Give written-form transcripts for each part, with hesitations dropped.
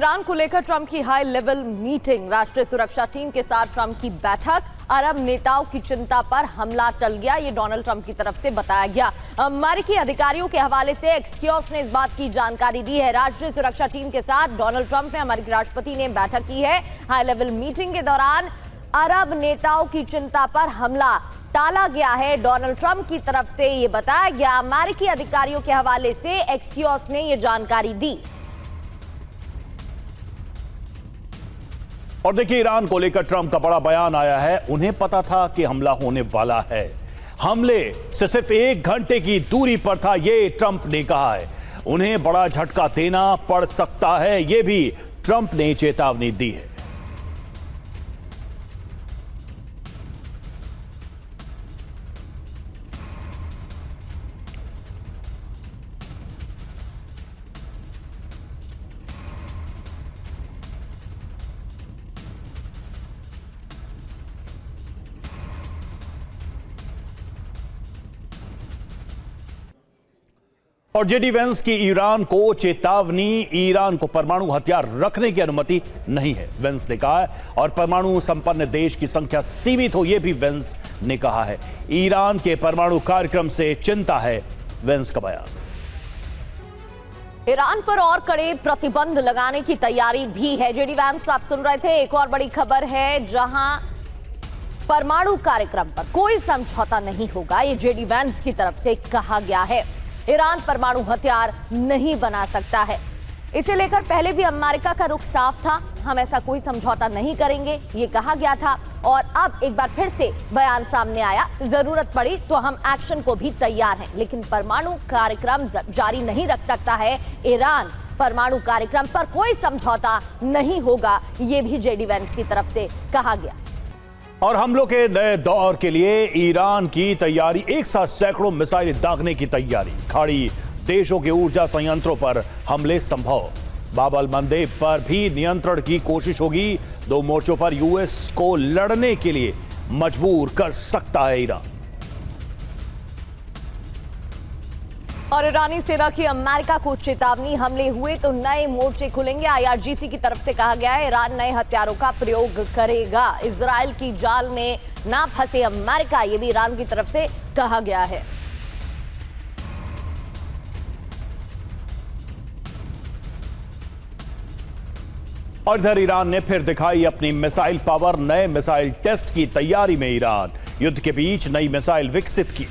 Iran को लेकर Trump की हाई लेवल मीटिंग, राष्ट्रीय सुरक्षा टीम के साथ ट्रंप की बैठक, अरब नेताओं की चिंता पर हमला टल गया, ये डोनाल्ड ट्रंप की तरफ से बताया गया। अमेरिकी अधिकारियों के हवाले से एक्सियोस ने इस बात की जानकारी दी है। राष्ट्रीय सुरक्षा टीम के साथ डोनाल्ड ट्रंप ने अमेरिकी राष्ट्रपति ने बैठक की है। हाई लेवल मीटिंग के दौरान अरब नेताओं की चिंता पर हमला टाला गया है। डोनाल्ड ट्रंप की तरफ से ये बताया गया। अमेरिकी अधिकारियों के हवाले से एक्सियोस ने ये जानकारी दी। और देखिए, ईरान को लेकर ट्रंप का बड़ा बयान आया है। उन्हें पता था कि हमला होने वाला है। हमले से सिर्फ 1 घंटे की दूरी पर था, ये ट्रंप ने कहा है। उन्हें बड़ा झटका देना पड़ सकता है, ये भी ट्रंप ने चेतावनी दी है। और जेडी वेंस की ईरान को चेतावनी, ईरान को परमाणु हथियार रखने की अनुमति नहीं है, वेंस ने कहा है। और परमाणु संपन्न देश की संख्या सीमित हो, यह भी वेंस ने कहा है। ईरान के परमाणु कार्यक्रम से चिंता है, वेंस का बयान। ईरान पर और कड़े प्रतिबंध लगाने की तैयारी भी है। जेडी वेंस को आप सुन रहे थे। एक और बड़ी खबर है, जहां परमाणु कार्यक्रम पर कोई समझौता नहीं होगा, यह जेडी वेंस की तरफ से कहा गया है। ईरान परमाणु हथियार नहीं बना सकता है। इसे लेकर पहले भी अमेरिका का रुख साफ था, हम ऐसा कोई समझौता नहीं करेंगे, ये कहा गया था। और अब एक बार फिर से बयान सामने आया, जरूरत पड़ी तो हम एक्शन को भी तैयार हैं, लेकिन परमाणु कार्यक्रम जारी नहीं रख सकता है ईरान। परमाणु कार्यक्रम पर कोई समझौता नहीं होगा, ये भी जेडी वेंस की तरफ से कहा गया। और हमलों के नए दौर के लिए ईरान की तैयारी, एक साथ सैकड़ों मिसाइलें दागने की तैयारी। खाड़ी देशों के ऊर्जा संयंत्रों पर हमले संभव। बाब अल मंदेब पर भी नियंत्रण की कोशिश होगी। 2 मोर्चों पर यूएस को लड़ने के लिए मजबूर कर सकता है ईरान। और ईरानी सेना की अमेरिका को चेतावनी, हमले हुए तो नए मोर्चे खुलेंगे। आईआरजीसी की तरफ से कहा गया है, ईरान नए हथियारों का प्रयोग करेगा। इजराइल की जाल में ना फंसे अमेरिका, ये भी ईरान की तरफ से कहा गया है। और इधर ईरान ने फिर दिखाई अपनी मिसाइल पावर। नए मिसाइल टेस्ट की तैयारी में ईरान, युद्ध के बीच नई मिसाइल विकसित की।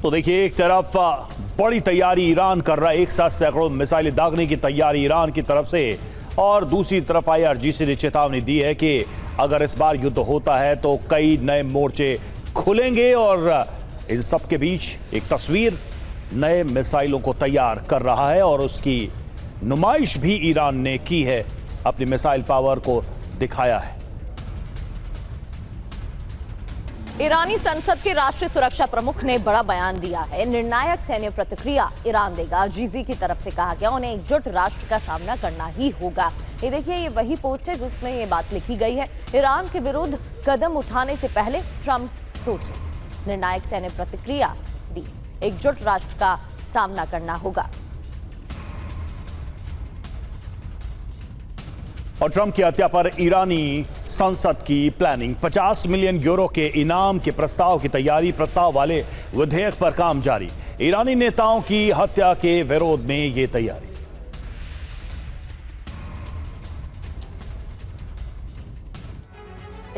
तो देखिए, एक तरफ बड़ी तैयारी ईरान कर रहा है, एक साथ सैकड़ों मिसाइलें दागने की तैयारी ईरान की तरफ से। और दूसरी तरफ आईआरजीसी ने चेतावनी दी है कि अगर इस बार युद्ध होता है तो कई नए मोर्चे खुलेंगे। और इन सब के बीच एक तस्वीर नए मिसाइलों को तैयार कर रहा है और उसकी नुमाइश भी ईरान ने की है, अपनी मिसाइल पावर को दिखाया है। ईरानी संसद के राष्ट्रीय सुरक्षा प्रमुख ने बड़ा बयान दिया है। निर्णायक सैन्य प्रतिक्रिया ईरान देगा, जीजी की तरफ से कहा गया। उन्हें एकजुट राष्ट्र का सामना करना ही होगा। ये देखिए, ये वही पोस्ट है जिसमें ये बात लिखी गई है। ईरान के विरुद्ध कदम उठाने से पहले ट्रंप सोचे, निर्णायक सैन्य प्रतिक्रिया दी, एकजुट राष्ट्र का सामना करना होगा। और ट्रंप की हत्या पर ईरानी संसद की प्लानिंग, 50 मिलियन यूरो के इनाम के प्रस्ताव की तैयारी। प्रस्ताव वाले विधेयक पर काम जारी। ईरानी नेताओं की हत्या के विरोध में ये तैयारी।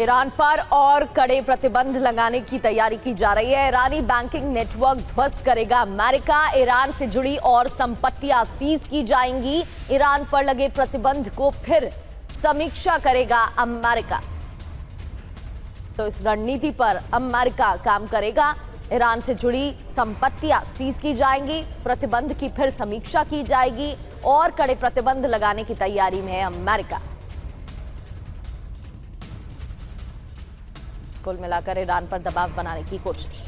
ईरान पर और कड़े प्रतिबंध लगाने की तैयारी की जा रही है। ईरानी बैंकिंग नेटवर्क ध्वस्त करेगा अमेरिका। ईरान से जुड़ी और संपत्तियां सीज की जाएंगी। ईरान पर लगे प्रतिबंध को फिर समीक्षा करेगा अमेरिका। तो इस रणनीति पर अमेरिका काम करेगा। ईरान से जुड़ी संपत्तियां सीज की जाएंगी, प्रतिबंध की फिर समीक्षा की जाएगी और कड़े प्रतिबंध लगाने की तैयारी में है अमेरिका। कुल मिलाकर ईरान पर दबाव बनाने की कोशिश।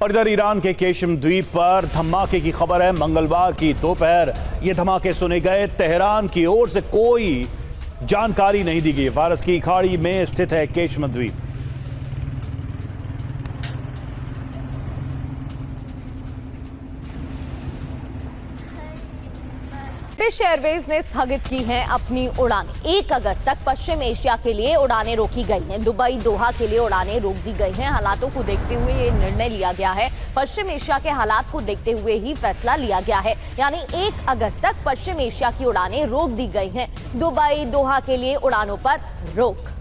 और इधर ईरान के केशम द्वीप पर धमाके की खबर है। मंगलवार की दोपहर ये धमाके सुने गए। तेहरान की ओर से कोई जानकारी नहीं दी गई। फारस की खाड़ी में स्थित है केशम द्वीप। ब्रिटिश एयरवेज ने स्थगित की हैं अपनी उड़ानें। 1 अगस्त तक पश्चिम एशिया के लिए उड़ानें रोकी गई हैं। दुबई, दोहा के लिए उड़ानें रोक दी गई हैं। हालातों को देखते हुए ये निर्णय लिया गया है। पश्चिम एशिया के हालात को देखते हुए ही फैसला लिया गया है। यानी 1 अगस्त तक पश्चिम एशिया की उड़ानें रोक दी गई हैं। दुबई, दोहा के लिए उड़ानों पर रोक।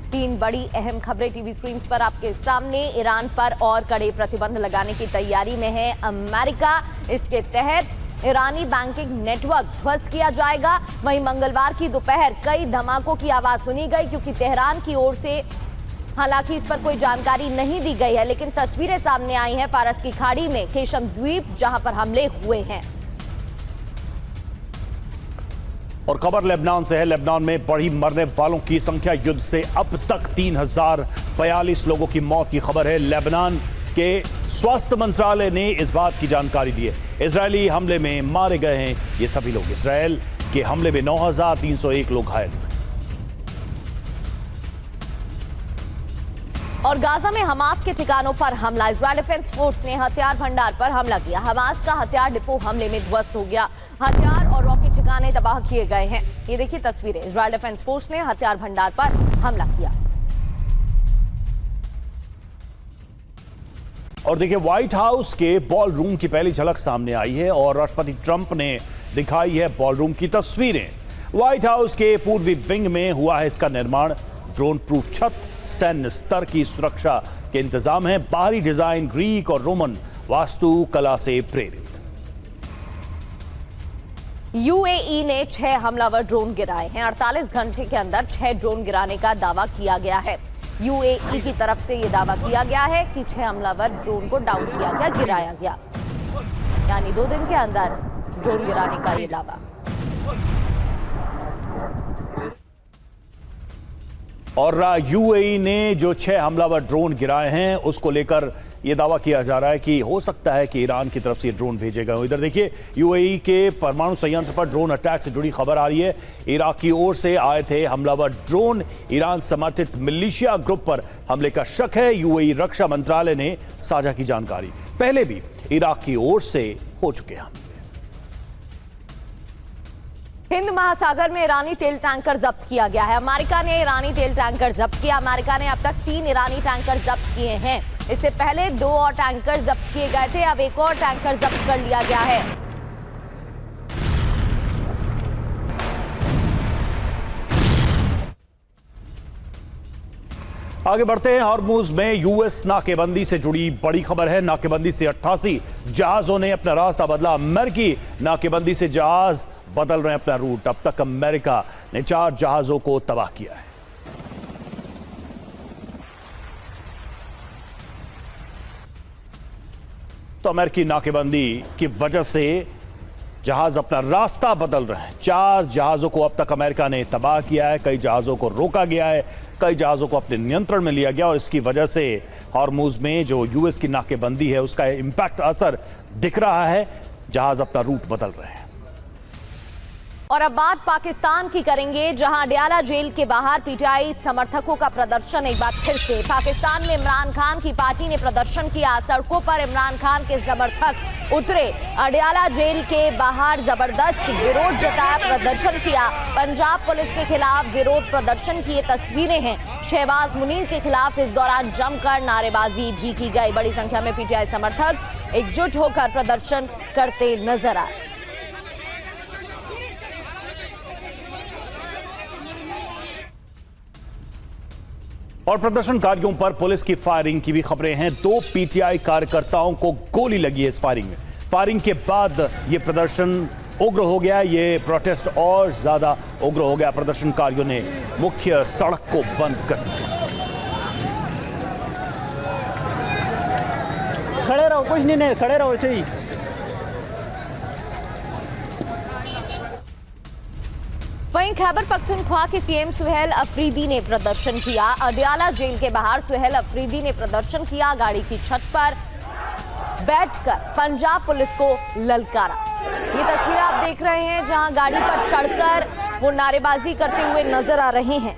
तीन बड़ी अहम खबरें टीवी स्क्रीन पर आपके सामने। ईरान पर और कड़े प्रतिबंध लगाने की तैयारी में है अमेरिका। इसके तहत ईरानी बैंकिंग नेटवर्क ध्वस्त किया जाएगा। वहीं मंगलवार की दोपहर कई धमाकों की आवाज सुनी गई, क्योंकि तेहरान की ओर से हालांकि इस पर कोई जानकारी नहीं दी गई है, लेकिन तस्वीरें सामने आई हैं फारस की खाड़ी में केशम द्वीप, जहां पर हमले हुए हैं। और खबर लेबनान से है। लेबनान में बढ़ी मरने वालों की संख्या। युद्ध से अब तक 3042 लोगों की मौत की खबर है। लेबनान के स्वास्थ्य मंत्रालय ने इस बात की जानकारी दी है। इजरायली हमले में मारे गए हैं ये सभी लोग। इजरायल के हमले में 9301 लोग घायल हुए। और गाजा में हमास के ठिकानों पर हमला। इजरायल डिफेंस फोर्स ने हथियार भंडार पर हमला किया। हमास का हथियार डिपो हमले में ध्वस्त हो गया। हथियार और रॉकेट ठिकाने तबाह किए गए हैं। ये देखिए तस्वीरें। इजरायल डिफेंस फोर्स ने हथियार भंडार पर हमला किया। और देखिए व्हाइट हाउस के बॉल रूम की पहली झलक सामने आई है और राष्ट्रपति ट्रंप ने दिखाई है बॉल रूम की तस्वीरें। व्हाइट हाउस के पूर्वी विंग में हुआ है इसका निर्माण। ड्रोन प्रूफ छत, सैन्य स्तर की सुरक्षा के इंतजाम है। बाहरी डिजाइन ग्रीक और रोमन वास्तुकला से प्रेरित। यूएई ने 6 हमलावर ड्रोन गिराए हैं। 48 घंटे के अंदर 6 ड्रोन गिराने का दावा किया गया है। यूएई की तरफ से यह दावा किया गया है कि 6 हमलावर ड्रोन को डाउन किया गया, गिराया गया। यानी 2 दिन के अंदर ड्रोन गिराने का यह दावा। और यूएई ने जो 6 हमलावर ड्रोन गिराए हैं उसको लेकर यह दावा किया जा रहा है कि हो सकता है कि ईरान की तरफ से ड्रोन भेजे गए। इधर देखिए यूएई के परमाणु संयंत्र पर ड्रोन अटैक से जुड़ी खबर आ रही है। इराक की ओर से आए थे हमलावर ड्रोन। ईरान समर्थित मिलिशिया ग्रुप पर हमले का शक है। यूएई रक्षा मंत्रालय ने साझा की जानकारी। पहले भी इराक की ओर से हो चुके हमले। हिंद महासागर में ईरानी तेल टैंकर जब्त किया गया है। अमेरिका ने ईरानी तेल टैंकर जब्त किया। अमेरिका ने अब तक 3 ईरानी टैंकर जब्त किए हैं। इससे पहले 2 और टैंकर जब्त किए गए थे। अब एक और टैंकर जब्त कर लिया गया है। आगे बढ़ते हैं। हॉर्मुज में यूएस नाकेबंदी से जुड़ी बड़ी खबर है। नाकेबंदी से 88 जहाजों ने अपना रास्ता बदला। अमेरिकी नाकेबंदी से जहाज बदल रहे हैं अपना रूट। अब तक अमेरिका ने 4 जहाजों को तबाह किया है। तो अमेरिकी नाकेबंदी की वजह से जहाज अपना रास्ता बदल रहे हैं। 4 जहाजों को अब तक अमेरिका ने तबाह किया है। कई जहाजों को रोका गया है, कई जहाजों को अपने नियंत्रण में लिया गया और इसकी वजह से हॉर्मुज में जो यूएस की नाकेबंदी है उसका इंपैक्ट असर दिख रहा है। जहाज अपना रूट बदल रहे हैं। और अब बात पाकिस्तान की करेंगे, जहां अडयाला जेल के बाहर पीटीआई समर्थकों का प्रदर्शन एक बार फिर से। पाकिस्तान में इमरान खान की पार्टी ने प्रदर्शन किया। सड़कों पर इमरान खान के समर्थक उतरे। अडयाला जेल के बाहर जबरदस्त विरोध जताया, प्रदर्शन किया। पंजाब पुलिस के खिलाफ विरोध प्रदर्शन की ये तस्वीरें हैं। शहबाज मुनीर के खिलाफ इस दौरान जमकर नारेबाजी भी की गई। बड़ी संख्या में पीटीआई समर्थक एकजुट होकर प्रदर्शन करते नजर आए। और प्रदर्शनकारियों पर पुलिस की फायरिंग की भी खबरें हैं। 2 पीटीआई कार्यकर्ताओं को गोली लगी है इस फायरिंग में। फायरिंग के बाद यह प्रदर्शन उग्र हो गया। ये प्रोटेस्ट और ज्यादा उग्र हो गया। प्रदर्शनकारियों ने मुख्य सड़क को बंद कर दिया। खड़े रहो, कुछ नहीं, खड़े रहो ऐसे ही। वहीं खैबर पख्तूनख्वा के सीएम सुहेल अफरीदी ने प्रदर्शन किया। अडयाला जेल के बाहर सुहेल अफरीदी ने प्रदर्शन किया। गाड़ी की छत पर बैठकर पंजाब पुलिस को ललकारा। ये तस्वीर आप देख रहे हैं जहां गाड़ी पर चढ़कर वो नारेबाजी करते हुए नजर आ रहे हैं।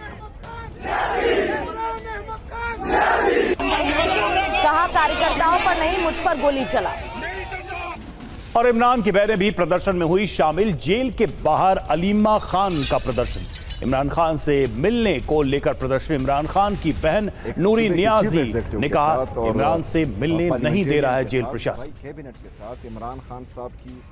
कहा कार्यकर्ताओं पर नहीं, मुझ पर गोली चला। और इमरान की बहनें भी प्रदर्शन में हुई शामिल। जेल के बाहर अलीमा खान का प्रदर्शन, इमरान खान से मिलने को लेकर प्रदर्शन। इमरान खान की बहन नूरी नियाजी ने कहा इमरान से मिलने नहीं दे रहा है जेल प्रशासन। कैबिनेट के साथ इमरान खान साहब की